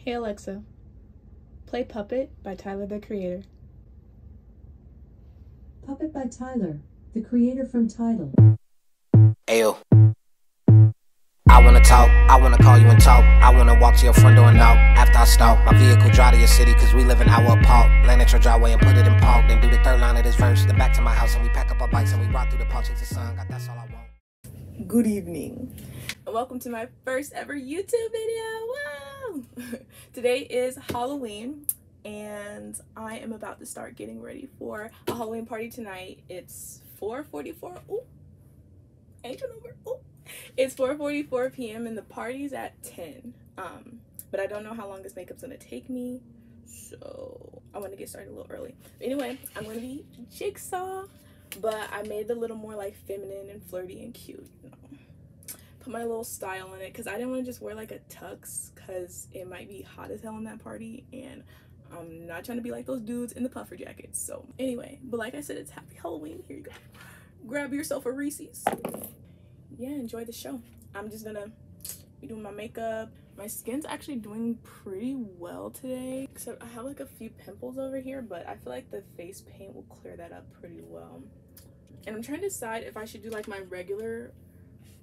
Hey Alexa, play Puppet by Tyler, the Creator. Puppet by Tyler, the creator from Tidal. Ayo. I wanna talk, I wanna call you and talk. I wanna walk to your front door and knock. After I stalk my vehicle, drive to your city, cause we live in our park. Land at your driveway and put it in park. Then do the third line of this verse. Then back to my house and we pack up our bikes and we ride through the park, chase the sun. God, that's all I want. Good evening. Welcome to my first ever YouTube video. Wow! Today is Halloween and I am about to start getting ready for a Halloween party tonight. It's 4:44. Ooh. Angel number. Ooh. It's 4:44 p.m. and the party's at 10. But I don't know how long this makeup's gonna take me, so I want to get started a little early. Anyway, I'm gonna be Jigsaw, but I made it a little more like feminine and flirty and cute, you know. Put my little style in it because I didn't want to just wear like a tux because it might be hot as hell in that party and I'm not trying to be like those dudes in the puffer jackets. So anyway, but like I said, it's happy Halloween. Here you go. Grab yourself a Reese's. Yeah, enjoy the show. I'm just gonna be doing my makeup. My skin's actually doing pretty well today, except I have like a few pimples over here, but I feel like the face paint will clear that up pretty well. And I'm trying to decide if I should do like my regular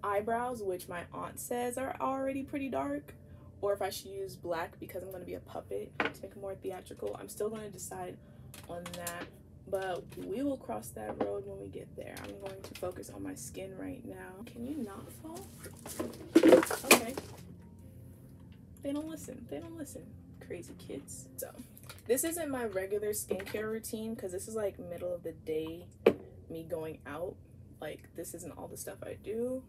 eyebrows, which my aunt says are already pretty dark, or if I should use black because I'm going to be a puppet to make it more theatrical. I'm still going to decide on that, but we will cross that road when we get there. I'm going to focus on my skin right now. Can you not fall? Okay. They don't listen. They don't listen. Crazy kids. So this isn't my regular skincare routine because this is like middle of the day me going out. Like this isn't all the stuff I do.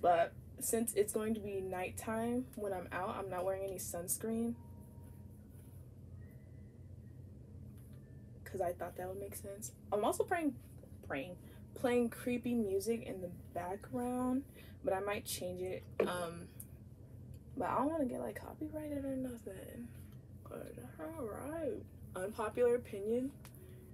But since it's going to be nighttime when I'm out, I'm not wearing any sunscreen because I thought that would make sense. I'm also playing creepy music in the background, but I might change it. But I don't want to get like copyrighted or nothing. But alright. Unpopular opinion.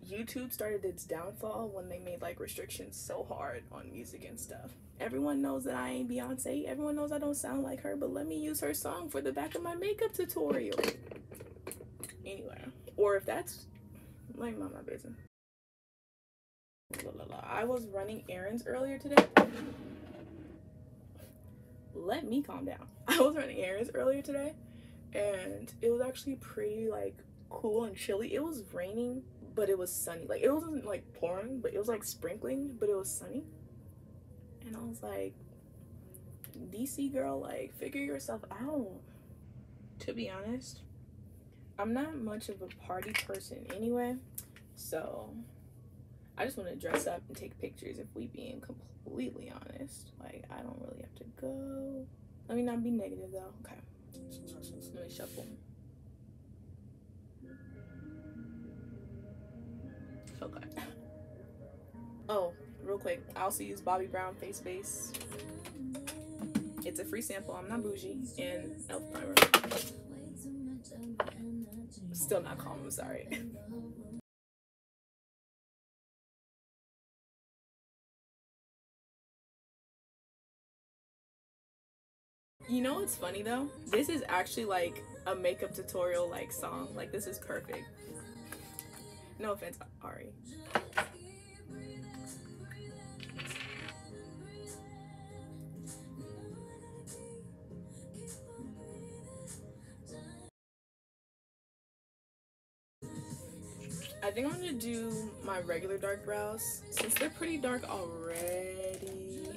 YouTube started its downfall when they made like restrictions so hard on music and stuff. Everyone knows that I ain't Beyonce. Everyone knows I don't sound like her, but let me use her song for the back of my makeup tutorial. Anyway, or if that's like my business. I was running errands earlier today. Let me calm down. I was running errands earlier today and it was actually pretty like cool and chilly. It was raining, but it was sunny. Like it wasn't like pouring, but it was like sprinkling, but it was sunny. And I was like, DC girl, like figure yourself out. To be honest, I'm not much of a party person anyway, so I just want to dress up and take pictures if we being completely honest. Like I don't really have to go. Let me not be negative though. Okay, let me shuffle. Okay. Oh, real quick, I also use Bobbi Brown Face Base. It's a free sample. I'm not bougie. And Elf Primer. Still not calm. I'm sorry. You know what's funny though? This is actually like a makeup tutorial like song. Like this is perfect. No offense, Ari. I think I'm gonna do my regular dark brows since they're pretty dark already.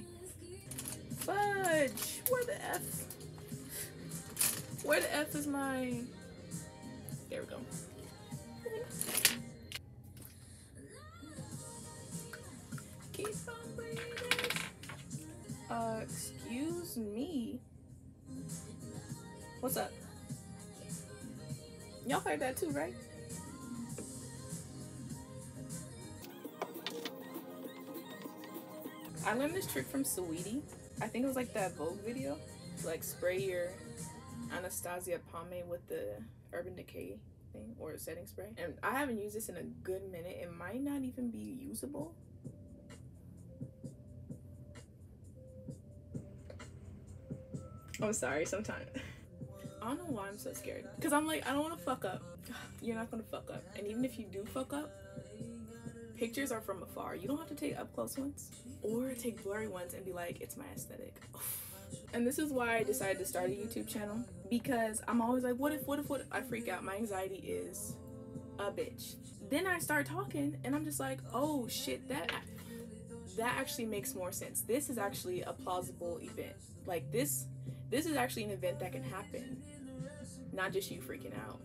Fudge! Where the F? Where the F is my... There we go. Keep on breathing. Excuse me. What's up? Y'all heard that too, right? I learned this trick from Saweetie. I think it was like that Vogue video. Like spray your Anastasia pomade with the Urban Decay thing or setting spray. And I haven't used this in a good minute. It might not even be usable. I'm sorry, sometimes I don't know why I'm so scared. Because I'm like, I don't want to fuck up. You're not going to fuck up. And even if you do fuck up, pictures are from afar. You don't have to take up close ones or take blurry ones and be like, it's my aesthetic. And this is why I decided to start a YouTube channel, because I'm always like, what if I freak out. My anxiety is a bitch. Then I start talking and I'm just like, oh shit, that actually makes more sense. This is actually a plausible event. Like this is actually an event that can happen, not just you freaking out.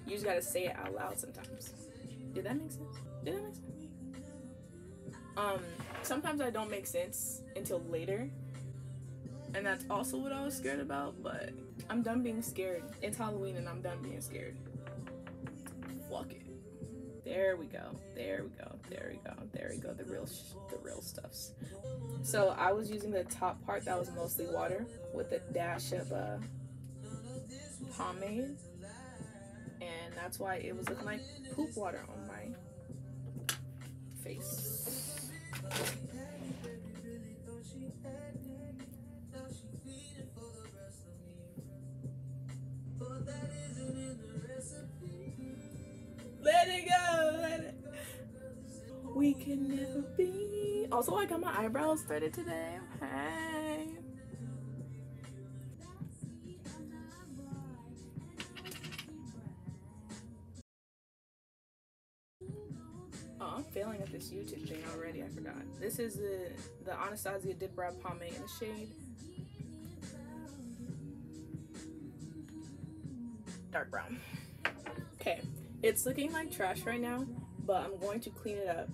You just gotta say it out loud sometimes. Did that make sense? Sometimes I don't make sense until later, and that's also what I was scared about, but I'm done being scared. It's Halloween and I'm done being scared. Fuck it. There we go. The real stuffs. So I was using the top part that was mostly water with a dash of pomade, and that's why it was looking like poop water on my face. Let it go. We can never be. Also, I got my eyebrows threaded today. Hey. Oh, I'm failing at this YouTube thing already. I forgot. This is the Anastasia Dip Brow Pomade in the shade dark brown. Okay, it's looking like trash right now, but I'm going to clean it up.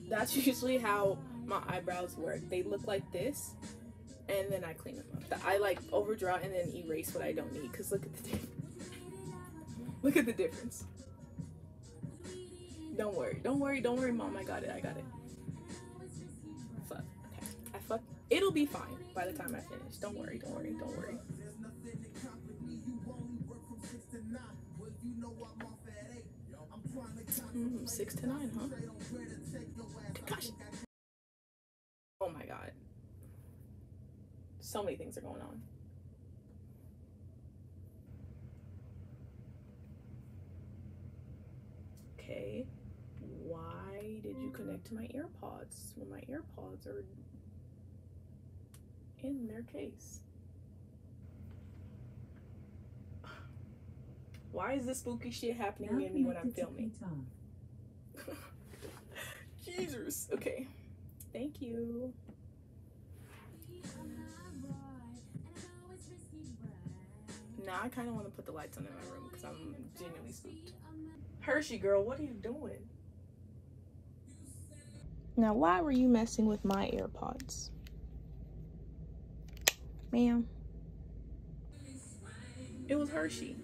That's usually how my eyebrows work. They look like this, and then I clean them up. I like overdraw and then erase what I don't need, because look at the difference. Look at the difference. Don't worry, Mom, I got it. Fuck. Okay. It'll be fine by the time I finish. Don't worry. 6 to 9, huh? Gosh. Oh my god. So many things are going on. Okay. Why did you connect to my AirPods when my AirPods are in their case? Why is this spooky shit happening to me when I'm filming? Jesus. Okay. Thank you. Now I kind of want to put the lights on in my room because I'm genuinely spooked. Hershey girl, what are you doing? Now, why were you messing with my AirPods? Ma'am. It was Hershey.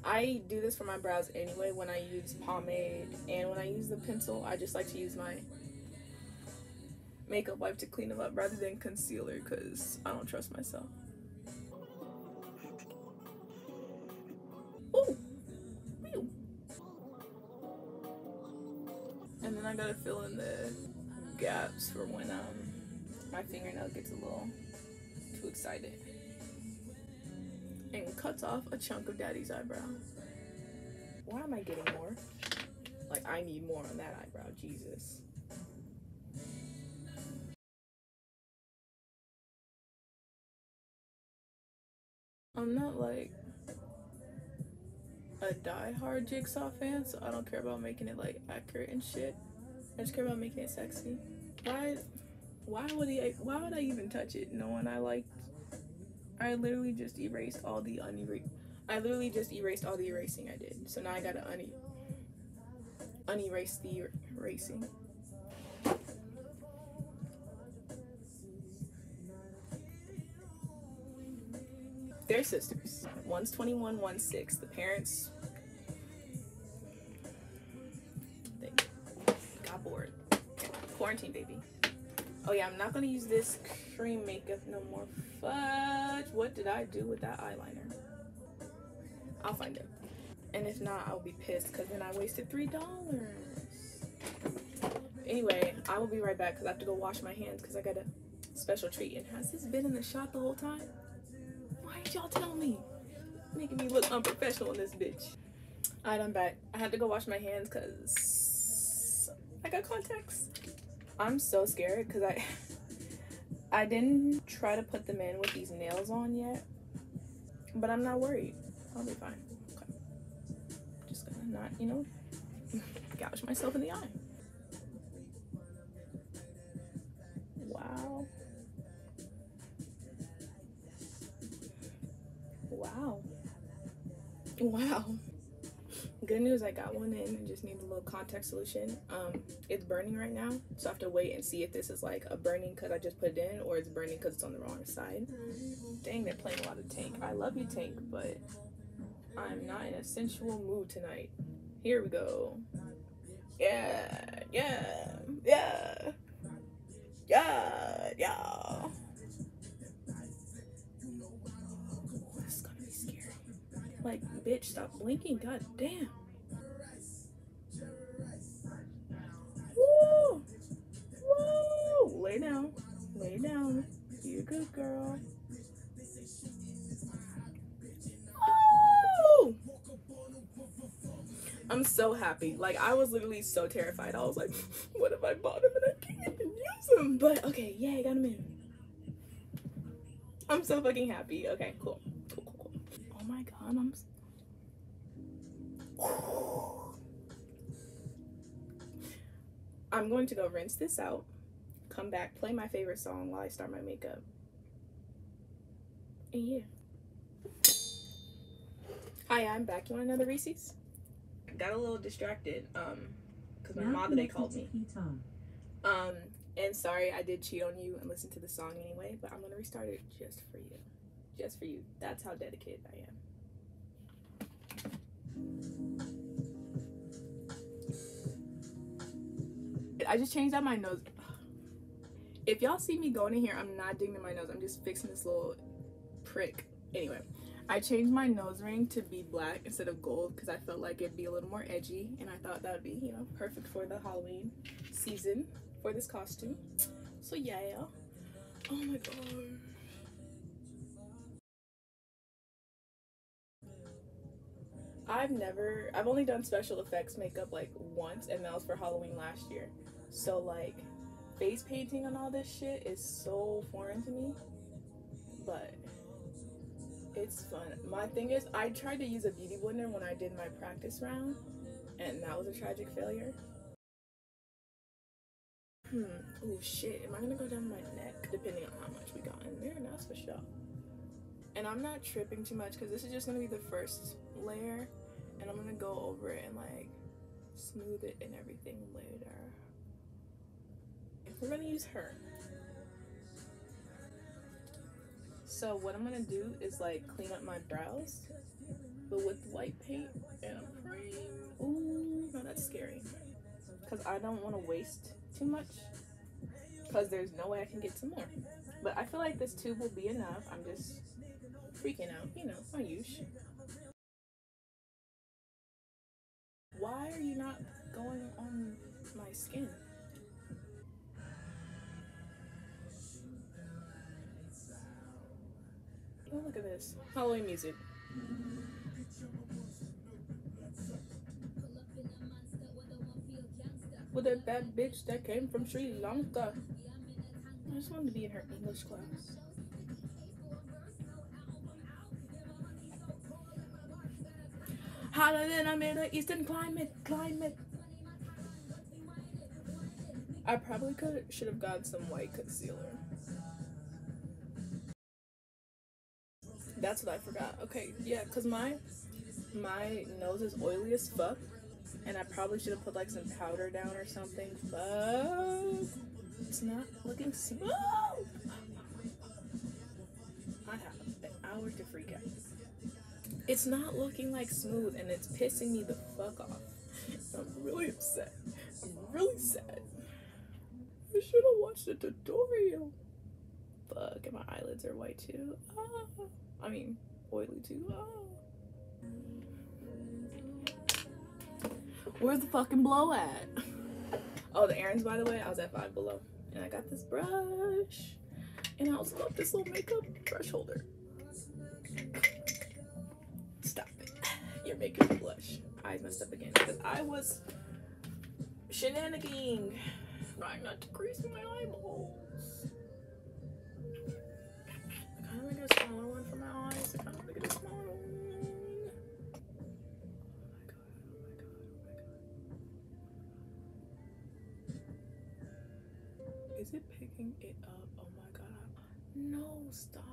I do this for my brows anyway when I use pomade, and when I use the pencil, I just like to use my makeup wipe to clean them up rather than concealer because I don't trust myself. Ooh. Ew. And then I gotta fill in the gaps for when my fingernail gets a little too excited and cuts off a chunk of daddy's eyebrow. Why am I getting more? Like, I need more on that eyebrow, Jesus. I'm not like a die-hard Jigsaw fan, so I don't care about making it like accurate and shit. I just care about making it sexy. Why would I even touch it knowing I literally just erased all the erasing I did. So now I gotta unerase the erasing. They're sisters. One's 21, one's 6. The parents, they got bored. Quarantine, baby. Oh yeah, I'm not gonna use this cream makeup no more. Fudge. What did I do with that eyeliner? I'll find it. And if not, I'll be pissed because then I wasted $3. Anyway, I will be right back because I have to go wash my hands because I got a special treat. And has this been in the shot the whole time? Why did y'all tell me? Making me look unprofessional in this bitch. Alright, I'm back. I had to go wash my hands because I got contacts. I'm so scared because I didn't try to put them in with these nails on yet, but I'm not worried. I'll be fine. Okay. Just gonna not, you know, gouge myself in the eye. Wow. Wow. Wow. Good news, I got one in. I just need a little contact solution. It's burning right now, so I have to wait and see if this is like a burning because I just put it in, or it's burning because it's on the wrong side. Dang, they're playing a lot of Tank. I love you, Tank, but I'm not in a sensual mood tonight. Here we go. Yeah, yeah, yeah, yeah, yeah. This is gonna be scary. Like, bitch, stop blinking. God damn. Woo! Woo! Lay down. Lay down. You good girl. Woo! I'm so happy. Like, I was literally so terrified. I was like, what if I bought him and I can't even use him? But okay, yeah, I got him in. I'm so fucking happy. Okay, cool. Cool, cool, cool. Oh my god, I'm going to go rinse this out, come back, play my favorite song while I start my makeup. And yeah. Hi, I'm back. You want another Reese's? Got a little distracted, because my mom today called me. And sorry I did cheat on you and listen to the song anyway, but I'm gonna restart it just for you. Just for you. That's how dedicated I am. I just changed out my nose. If y'all see me going in here, I'm not digging in my nose. I'm just fixing this little prick. Anyway, I changed my nose ring to be black instead of gold because I felt like it'd be a little more edgy, and I thought that would be, you know, perfect for the Halloween season for this costume. So yeah. Oh my god. I've only done special effects makeup like once, and that was for Halloween last year. So like face painting and all this shit is so foreign to me, but it's fun. My thing is, I tried to use a beauty blender when I did my practice round, and that was a tragic failure. Oh shit, am I gonna go down my neck depending on how much we got in there? That's for sure. And I'm not tripping too much because this is just gonna be the first layer, and I'm gonna go over it and like smooth it and everything later. We're gonna use her. So what I'm gonna do is like clean up my brows, but with white paint and a frame. Ooh, no, that's scary. Because I don't want to waste too much, because there's no way I can get some more. But I feel like this tube will be enough. I'm just freaking out, you know, my use. Why are you not going on my skin? Oh, look at this. Halloween music. With a bad bitch that came from Sri Lanka. I just wanted to be in her English class. Hotter than a Middle Eastern climate. I probably should have got some white concealer. That's what I forgot. Okay, yeah, because my nose is oily as fuck, and I probably should have put like some powder down or something, but it's not looking smooth. I have an hour to freak out. It's not looking like smooth, and it's pissing me the fuck off. I'm really upset. I'm really sad. I should have watched the tutorial. Fuck, and my eyelids are white too. I mean, oily too. Where's the fucking blow at? Oh, the errands, by the way, I was at Five Below, and I got this brush, and I also got this little makeup brush holder. They're making me blush. I messed up again because I was shenanigans, trying not to crease my eyeballs. I kind of make it a smaller one for my eyes. I kind of make it a smaller one. Is it picking it up? Oh my god. No, stop.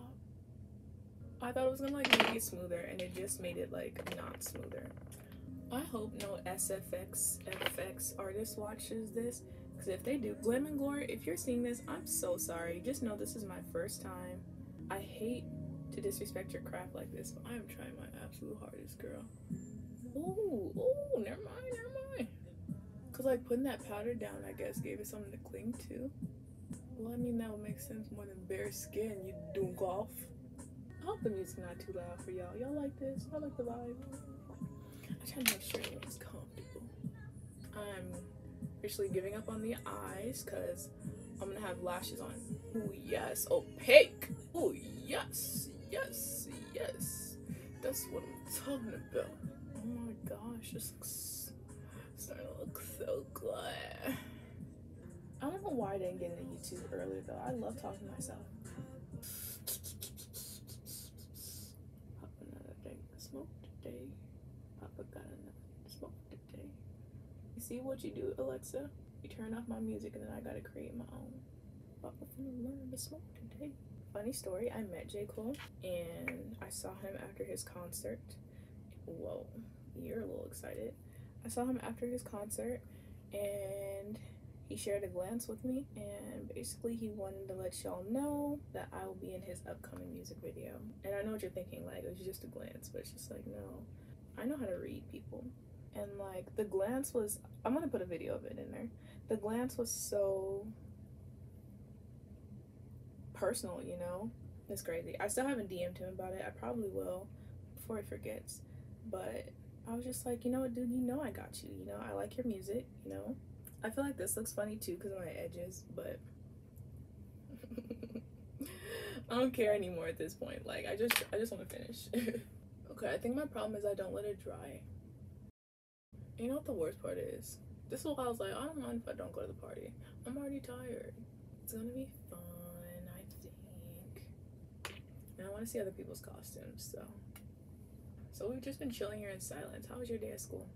I thought it was gonna like make it smoother and it just made it like not smoother. I hope no SFX artist watches this, because if they do, Glam and Glory, if you're seeing this, I'm so sorry. Just know this is my first time. I hate to disrespect your craft like this, but I'm trying my absolute hardest, girl. Ooh, never mind. Cause like putting that powder down, I guess, gave it something to cling to. Well, I mean, that would make sense more than bare skin, you dunk off. I hope the music's not too loud for y'all. Y'all like this? I like the vibe. I try to make sure everyone's comfortable. I'm officially giving up on the eyes because I'm gonna have lashes on. Oh yes, opaque. Oh yes. That's what I'm talking about. Oh my gosh, this looks starting to look so good. I don't know why I didn't get into YouTube earlier though. I love talking to myself. Papa another day, smoke today. Papa got another smoke today. You see what you do, Alexa? You turn off my music and then I gotta create my own. Papa finna learn to smoke today. Funny story, I met J. Cole and I saw him after his concert. Whoa, you're a little excited. I saw him after his concert and he shared a glance with me, and basically he wanted to let y'all know that I will be in his upcoming music video. And I know what you're thinking, like, it was just a glance, but it's just like, no, I know how to read people. And like, the glance was, I'm gonna put a video of it in there. The glance was so personal, you know? It's crazy. I still haven't DM'd him about it. I probably will before he forgets. But I was just like, you know what, dude, you know I got you. You know, I like your music, you know? I feel like this looks funny too because of my edges, but I don't care anymore at this point. Like, I just want to finish. Okay, I think my problem is I don't let it dry. You know what the worst part is? This is why I was like, I don't mind if I don't go to the party. I'm already tired. It's gonna be fun, I think. And I want to see other people's costumes, so we've just been chilling here in silence. How was your day at school?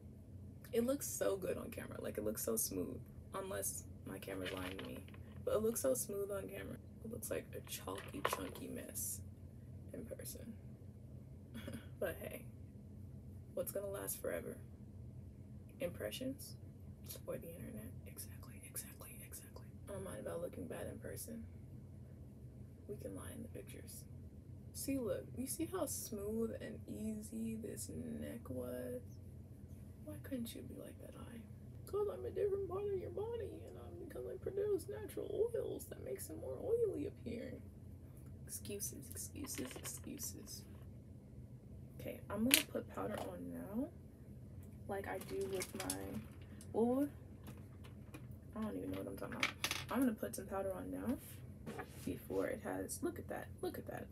It looks so good on camera. Like, it looks so smooth. Unless my camera's lying to me. But it looks so smooth on camera. It looks like a chalky, chunky mess in person. But hey, what's gonna last forever? Impressions? Or the internet? Exactly. I don't mind about looking bad in person. We can lie in the pictures. See, look. You see how smooth and easy this neck was? Why couldn't you be like that, eye? Because I'm a different part of your body, and because I produce natural oils that makes it more oily appearing. Excuses. Okay, I'm gonna put powder on now, like I do with my, I don't even know what I'm talking about. I'm gonna put some powder on now before it has, look at that,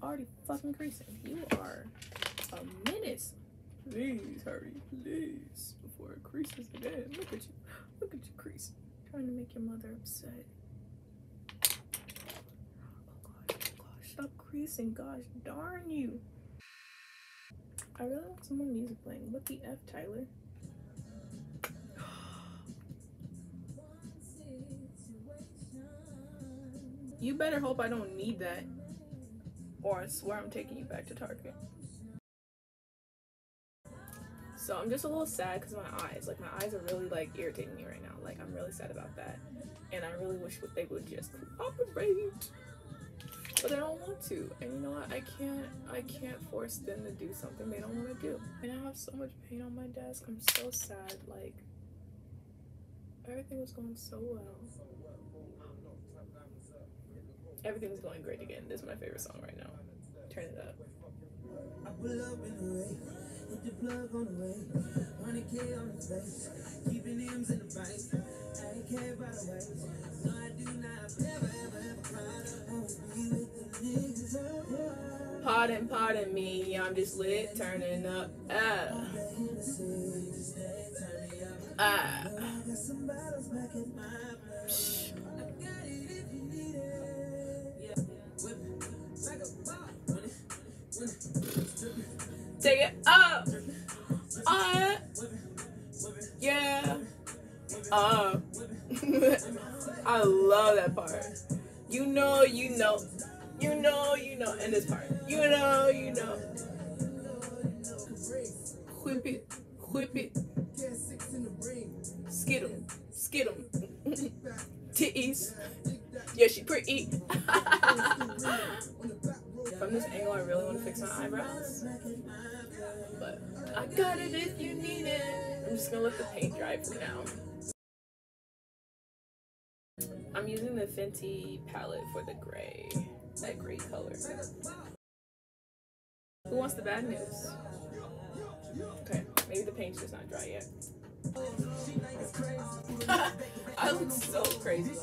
already fucking creasing. You are a menace. Please hurry, please, before it creases again. Look at you crease. Trying to make your mother upset. Oh gosh, stop creasing, gosh darn you. I really want some more music playing. What the F, Tyler? You better hope I don't need that, or I swear I'm taking you back to Target. So I'm just a little sad because my eyes are really like irritating me right now. Like, I'm really sad about that. And I really wish they would just cooperate. But they don't want to. And you know what? I can't force them to do something they don't want to do. And I have so much paint on my desk. I'm so sad. Like, everything was going so well. Everything's going great again. This is my favorite song right now. Turn it up. I pull up in the rain, hit the plug on the way, 100K on the face, keeping M's in the bike, I ain't care about the ways, no I do not, never ever cry, I always be with the niggas, oh yeah. Pardon me, I'm just lit, turning up. Take it up. Yeah. I love that part. You know. And this part. You know. Whip it. Skittle. Titties. Yeah, she pretty. From this angle, I really want to fix my eyebrows. But I got it if you need it. I'm just gonna let the paint dry for now. I'm using the Fenty palette for the gray. That gray color. Who wants the bad news? Okay, maybe the paint's just not dry yet. I look so crazy.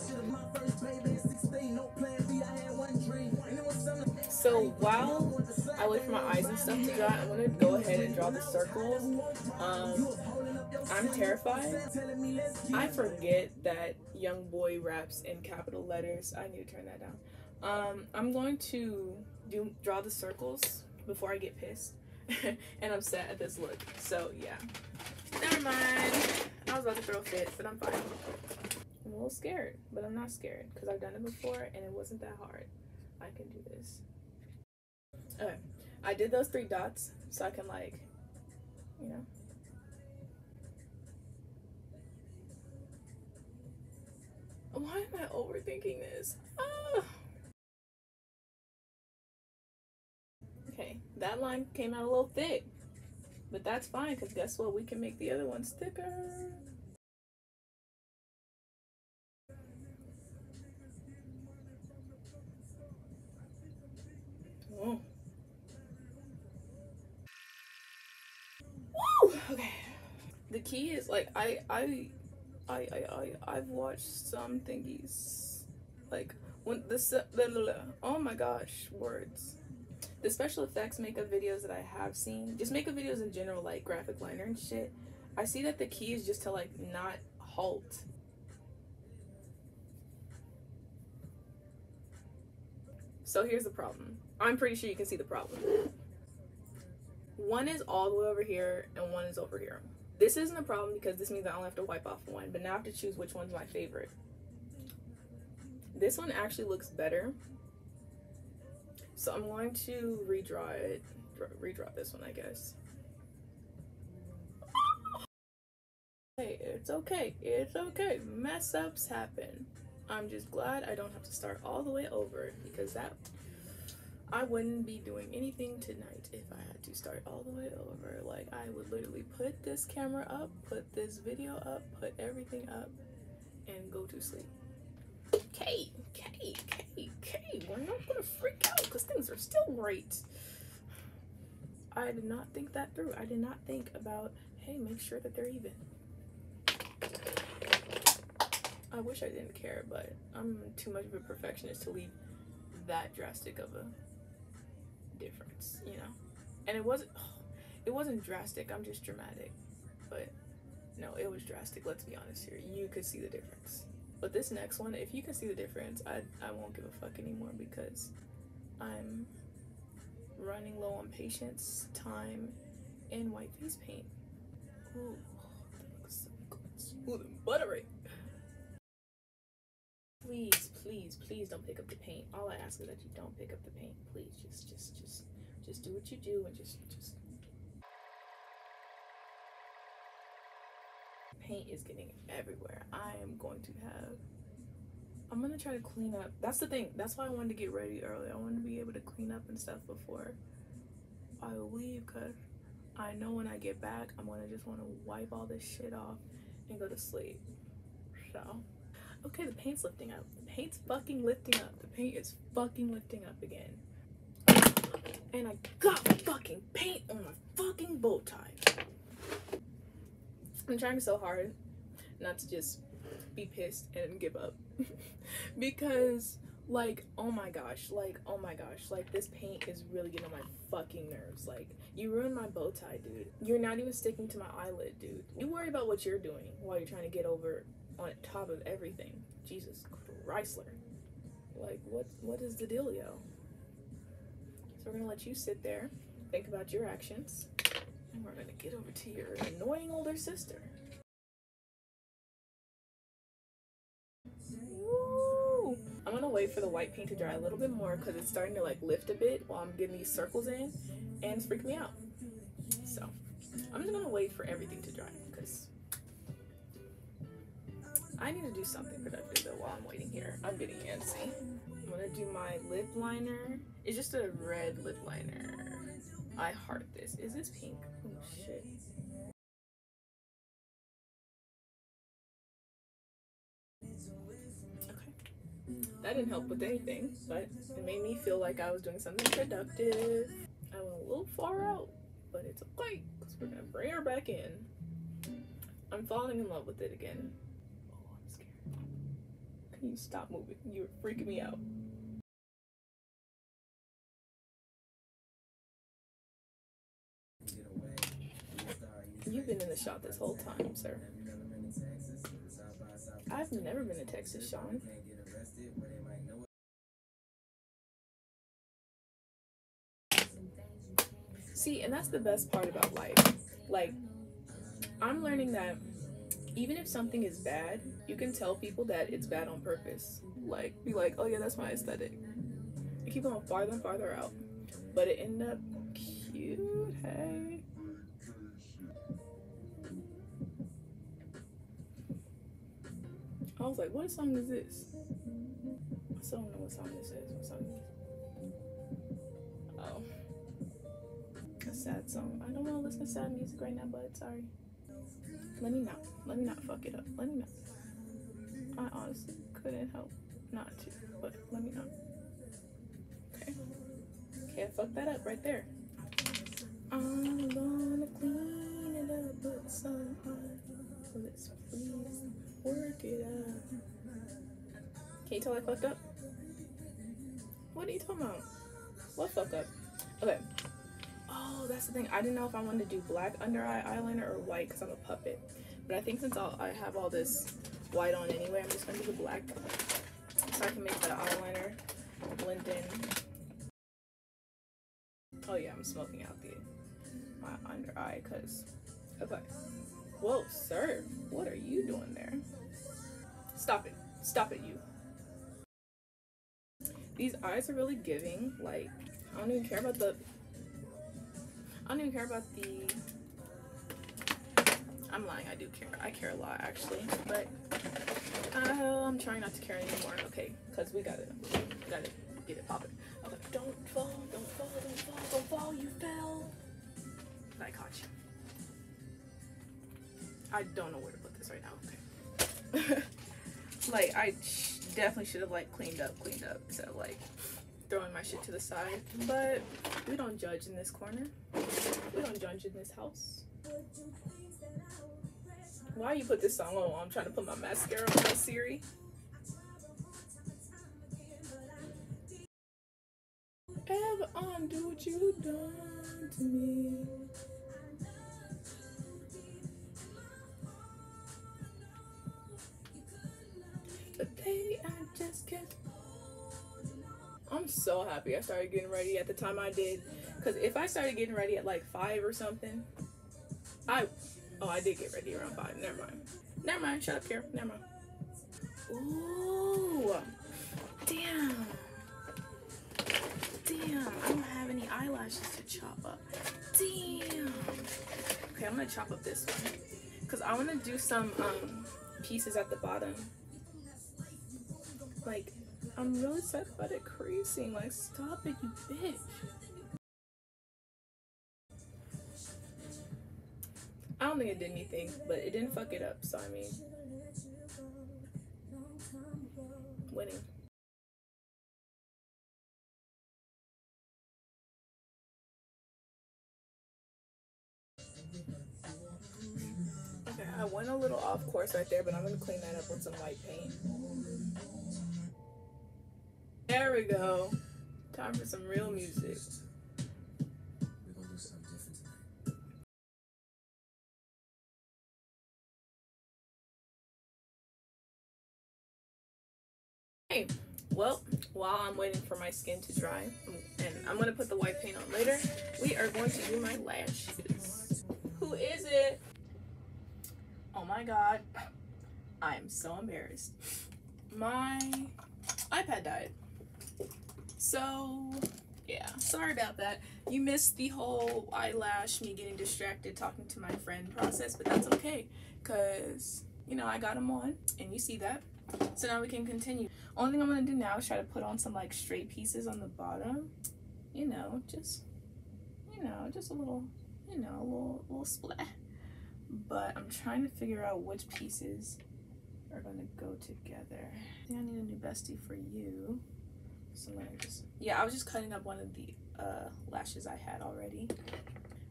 So while I wait for my eyes and stuff to dry, I'm gonna go ahead and draw the circles. I'm terrified. I forget that young boy raps in capital letters. I need to turn that down. I'm going to draw the circles before I get pissed and upset at this look. So yeah, never mind. I was about to throw a fit, but I'm fine. I'm a little scared, but I'm not scared because I've done it before and it wasn't that hard. I can do this. Okay, I did those 3 dots so I can, like, you know. Why am I overthinking this? Ah. Okay, that line came out a little thick, but that's fine because guess what? We can make the other ones thicker. Oh. Woo! Okay. The key is, like, I've watched some thingies, like when oh my gosh, words. The special effects makeup videos that I have seen, just makeup videos in general, like graphic liner and shit, I see that the key is just to, like, not halt. So here's the problem. I'm pretty sure you can see the problem. One is all the way over here and one is over here. This isn't a problem because this means I only have to wipe off one, but now I have to choose which one's my favorite. This one actually looks better. So I'm going to redraw it. Redraw this one, I guess. Hey, it's okay. It's okay. Mess ups happen. I'm just glad I don't have to start all the way over because I wouldn't be doing anything tonight if I had to start all the way over. Like, I would literally put this camera up, put this video up, put everything up, and go to sleep. Kate, we're not gonna freak out because things are still great. I did not think that through. I did not think about, hey, make sure that they're even. I wish I didn't care, but I'm too much of a perfectionist to leave that drastic of a difference, you know. And it wasn't drastic, I'm just dramatic. But no, it was drastic. Let's be honest here. You could see the difference. But this next one, if you can see the difference, I won't give a fuck anymore because I'm running low on patience, time, and white face paint. Ooh, that looks so good. Smooth and buttery. Please don't pick up the paint. All I ask is that you don't pick up the paint. Please, just do what you do and just. Paint is getting everywhere. I'm gonna try to clean up. That's the thing. That's why I wanted to get ready early. I wanted to be able to clean up and stuff before I leave, cause I know when I get back, I'm gonna just want to wipe all this shit off and go to sleep. So, okay, the paint's lifting up. The paint's fucking lifting up. The paint is fucking lifting up again. And I got fucking paint on my fucking bow tie. I'm trying so hard not to just be pissed and give up. Because Like, oh my gosh, like, oh my gosh, like, this paint is really getting on my fucking nerves. Like, you ruined my bow tie, dude. You're not even sticking to my eyelid, dude. You worry about what you're doing while you're trying to get over on top of everything. Jesus Chrysler. Like, what is the dealio? So we're gonna let you sit there, think about your actions, and we're gonna get over to your annoying older sister. Woo! I'm gonna wait for the white paint to dry a little bit more because it's starting to like lift a bit while I'm getting these circles in, and it's freaking me out. So I'm just gonna wait for everything to dry because I need to do something productive though while I'm waiting here. I'm getting antsy. I'm gonna do my lip liner. It's just a red lip liner. I heart this. Is this pink? Oh shit. Okay. That didn't help with anything, but it made me feel like I was doing something productive. I went a little far out, but it's okay because we're gonna bring her back in. I'm falling in love with it again. Oh, I'm scared. Can you stop moving? You're freaking me out. You've been in the shot this whole time, sir. I've never been to Texas, Sean. See, and that's the best part about life. Like, I'm learning that even if something is bad, you can tell people that it's bad on purpose. Like, be like, oh yeah, that's my aesthetic. I keep going farther and farther out. But it ended up cute, hey. I was like, what song is this? I still don't know what song this is. What song is this? Oh. A sad song. I don't want to listen to sad music right now, but sorry. Let me not fuck it up. Let me not. I honestly couldn't help not to, but let me not. Okay. Okay, I fucked that up right there. I'm gonna clean it up, but somehow let's please work it out. Can you tell I fucked up? What are you talking about? What fuck up? Okay. Oh, that's the thing. I didn't know if I wanted to do black under eye eyeliner or white because I'm a puppet. But I think since I have all this white on anyway, I'm just going to do the black so I can make the eyeliner blend in. Oh yeah, I'm smoking out my under eye because, okay. Whoa, sir. What are you doing there? Stop it. Stop it, you. These eyes are really giving. Like, I don't even care about the... I'm lying, I do care. I care a lot, actually. But I'm trying not to care anymore. Okay, because we gotta get it popping. Okay, don't fall, don't fall, don't fall, don't fall, you fell. I caught you. I don't know where to put this right now. Okay. Like, I definitely should have, like, cleaned up instead of, like, throwing my shit to the side. But we don't judge in this corner. We don't judge in this house. Why you put this song on while I'm trying to put my mascara on my Siri? Ever undo what you done to me? But baby, I just can't. I'm so happy I started getting ready at the time I did. Because if I started getting ready at like 5 or something, I did get ready around 5. Never mind. Shut up here. Never mind. Ooh. Damn. I don't have any eyelashes to chop up. Damn. Okay, I'm going to chop up this one. Because I want to do some pieces at the bottom. Like, I'm really sad about it creasing. Like, stop it, you bitch. I don't think it did anything, but it didn't fuck it up, so I mean, winning. Okay, I went a little off course right there, but I'm gonna clean that up with some white paint. There we go. Time for some real music. We're gonna do something different tonight. Hey, well, while I'm waiting for my skin to dry, and I'm gonna put the white paint on later, we are going to do my lashes. Who is it? Oh my god, I am so embarrassed. My iPad died. So, yeah, sorry about that. You missed the whole eyelash, me getting distracted talking to my friend process, but that's okay, because, you know, I got them on, and you see that. So now we can continue. Only thing I'm gonna do now is try to put on some like straight pieces on the bottom. You know, just a little, a little splat. But I'm trying to figure out which pieces are gonna go together. I think I need a new bestie for you. So let me just, I was just cutting up one of the lashes I had already.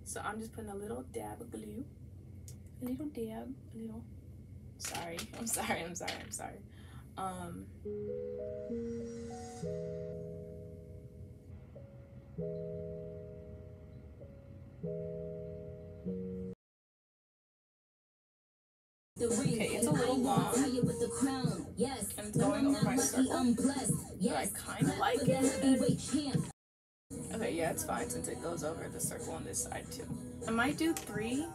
So I'm just putting a little dab of glue. Sorry. Okay, it's a little long, and it's going over my circle, but I kind of like it. Okay, yeah, it's fine since it goes over the circle on this side too. I might do 3,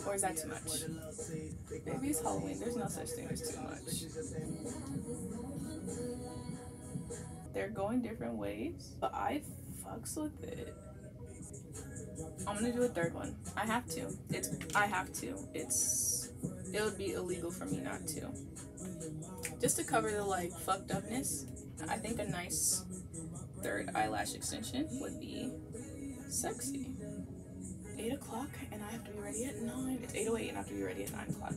or is that too much? Maybe it's Halloween, there's no such thing as too much. They're going different ways, but I fucks with it. I'm gonna do a 3rd one. I have to. It would be illegal for me not to. Just to cover the like fucked upness, I think a nice 3rd eyelash extension would be sexy. 8 o'clock and I have to be ready at 9. It's 8:08 and I have to be ready at 9 o'clock.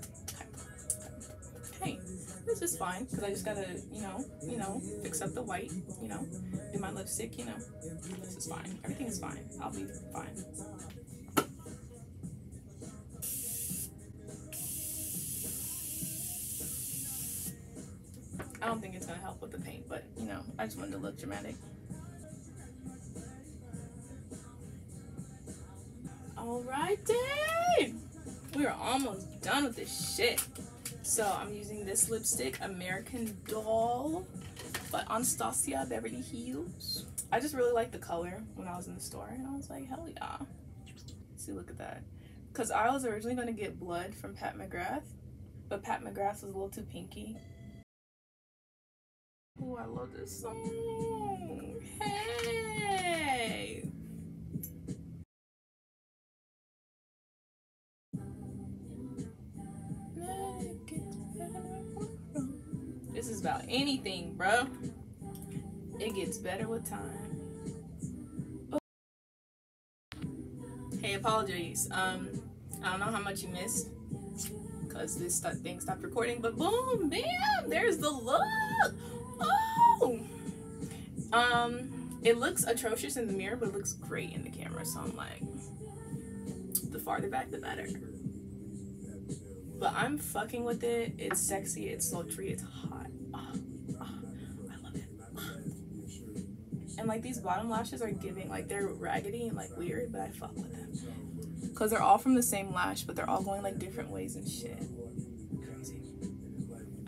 Okay, this is fine because I just gotta, you know, fix up the white, do my lipstick, This is fine. Everything is fine. I'll be fine. I don't think it's gonna help with the paint, but I just wanted to look dramatic. Alrighty, we are almost done with this shit. So I'm using this lipstick, American Doll by Anastasia Beverly Hills. I just really liked the color when I was in the store, and I was like, hell yeah. See, look at that. Because I was originally gonna get Blood from Pat McGrath, but Pat McGrath was a little too pinky. Oh, I love this song. Hey. This is about anything, bro. It gets better with time. Oh. Hey, apologies. I don't know how much you missed because this thing stopped recording, but boom, bam, there's the look. Oh. It looks atrocious in the mirror, but it looks great in the camera. So I'm like, the farther back, the better. But I'm fucking with it. It's sexy. It's sultry. It's hot. I love it. And like these bottom lashes are giving, like they're raggedy and like weird, but I fuck with them. Because they're all from the same lash, but they're all going like different ways and shit. Crazy.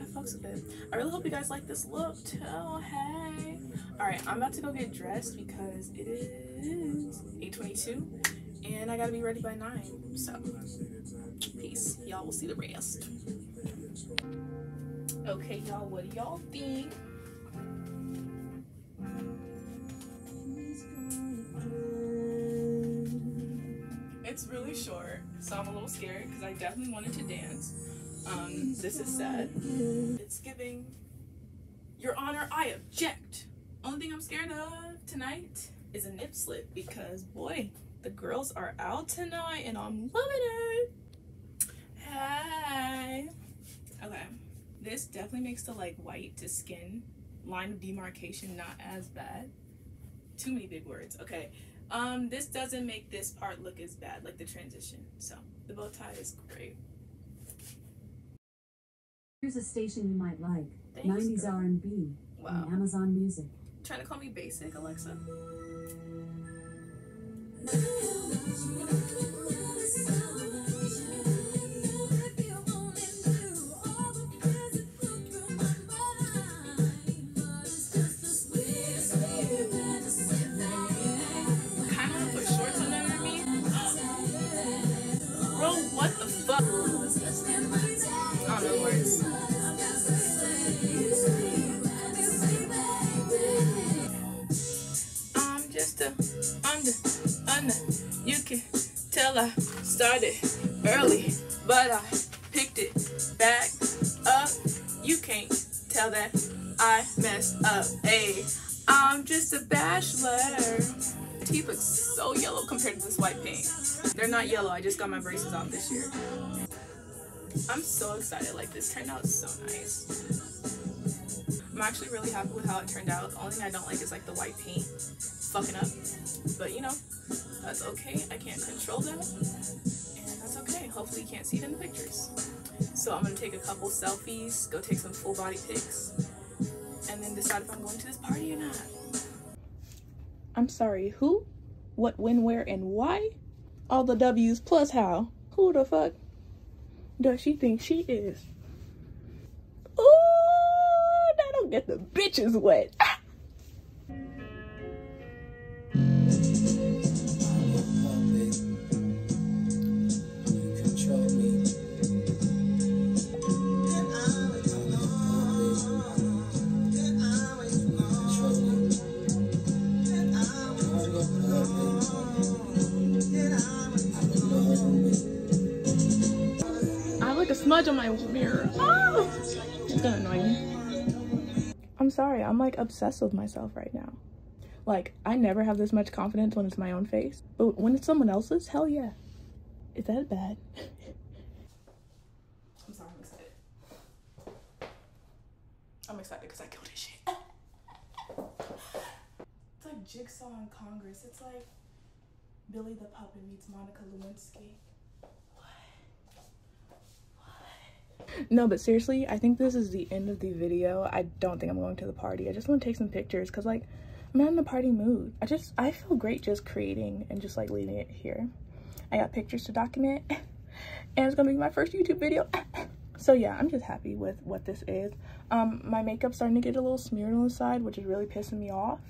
I fucks with it. I really hope you guys like this look too. Hey. Alright, I'm about to go get dressed because it is 8:22 and I gotta be ready by 9. So, peace. Y'all will see the rest. Okay, y'all, what do y'all think? It's really short, so I'm a little scared because I definitely wanted to dance. This is sad. It's giving, Your Honor, I object. Only thing I'm scared of tonight is a nip slip because, boy, the girls are out tonight and I'm loving it. Hey. Okay. This definitely makes the like white to skin line of demarcation not as bad. Too many big words. Okay. This doesn't make this part look as bad, like the transition. So the bow tie is great. Here's a station you might like. Thanks, 90s girl. R&B. Wow. on Amazon Music. Trying to call me basic, Alexa? Kinda wanna put shorts on under me. Bro, what the fuck? I don't know words. I'm just a under. You can tell I started early, but I picked it back up. You can't tell that I messed up. Hey, I'm just a bachelor. Teeth look so yellow compared to this white paint. They're not yellow, I just got my braces off this year. I'm so excited, like this turned out so nice. I'm actually really happy with how it turned out. The only thing I don't like is like the white paint fucking up. But you know, that's okay, I can't control that. And that's okay, hopefully you can't see it in the pictures. So I'm gonna take a couple selfies, go take some full body pics, and then decide if I'm going to this party or not. I'm sorry, who? What, when, where, and why? All the W's plus how? Who the fuck does she think she is? Ooh, that don't get the bitches wet. I look a smudge on my mirror. Oh, it's gonna annoy me. I'm sorry, I'm like obsessed with myself right now. Like, I never have this much confidence when it's my own face, but when it's someone else's, hell yeah. Is that bad? I'm sorry, I'm excited. I'm excited because I killed this shit. It's like Jigsaw in Congress. It's like Billy the Puppet meets Monica Lewinsky. No, but seriously, I think this is the end of the video. I don't think I'm going to the party. I just want to take some pictures because, like, I'm not in a party mood. I feel great just creating and just, like, leaving it here. I got pictures to document, and it's going to be my first YouTube video. So, yeah, I'm just happy with what this is. My makeup's starting to get a little smeared on the side, which is really pissing me off.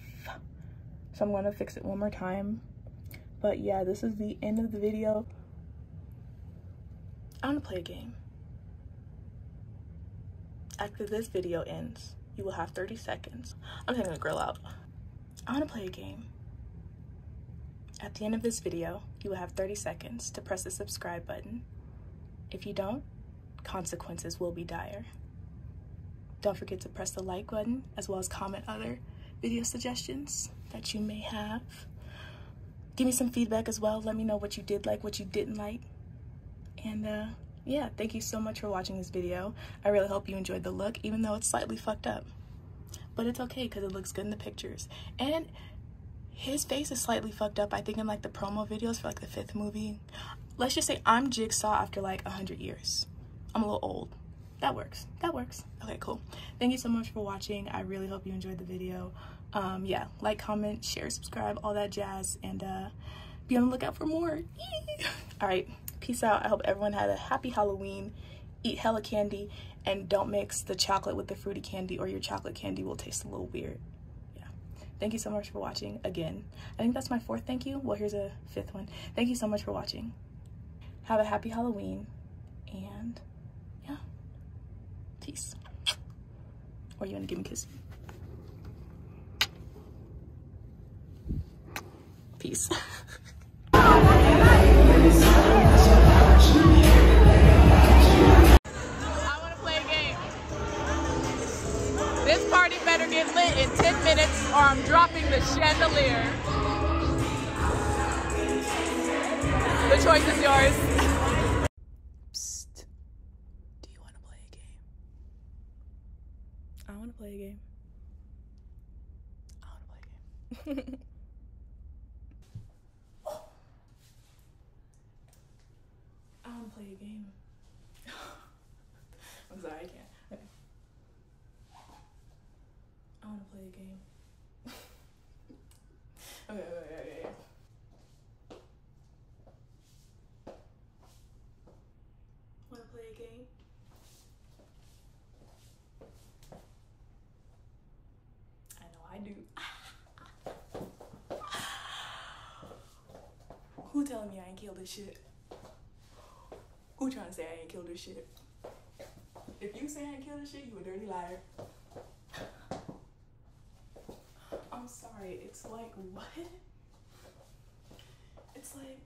So I'm going to fix it one more time. But, yeah, this is the end of the video. I want to play a game. After this video ends, you will have 30 seconds. I'm taking the grill out. I want to play a game. At the end of this video, you will have 30 seconds to press the subscribe button. If you don't, consequences will be dire. Don't forget to press the like button, as well as comment other video suggestions that you may have. Give me some feedback as well. Let me know what you did like, what you didn't like. And yeah, thank you so much for watching this video. I really hope you enjoyed the look, even though it's slightly fucked up. But it's okay, because it looks good in the pictures. And his face is slightly fucked up, I think, in like the promo videos for like the 5th movie. Let's just say I'm Jigsaw after like 100 years. I'm a little old. That works. That works. Okay, cool. Thank you so much for watching. I really hope you enjoyed the video. Yeah, like, comment, share, subscribe, all that jazz. And be on the lookout for more. All right. Peace out. I hope everyone had a happy Halloween. Eat hella candy and don't mix the chocolate with the fruity candy, or your chocolate candy will taste a little weird. Yeah. Thank you so much for watching again. I think that's my 4th thank you. Well, here's a 5th one. Thank you so much for watching. Have a happy Halloween and yeah. Peace. Or you want to give me a kiss? Peace. This party better get lit in 10 minutes or I'm dropping the chandelier. The choice is yours. Psst. Do you want to play a game? I want to play a game. I want to play a game. I want to play a game. I'm sorry, I can't. Okay. I gang. I know I do. Who telling me I ain't killed this shit? Who trying to say I ain't killed this shit? If you say I ain't killed this shit, you a dirty liar. I'm sorry, it's like, what? It's like,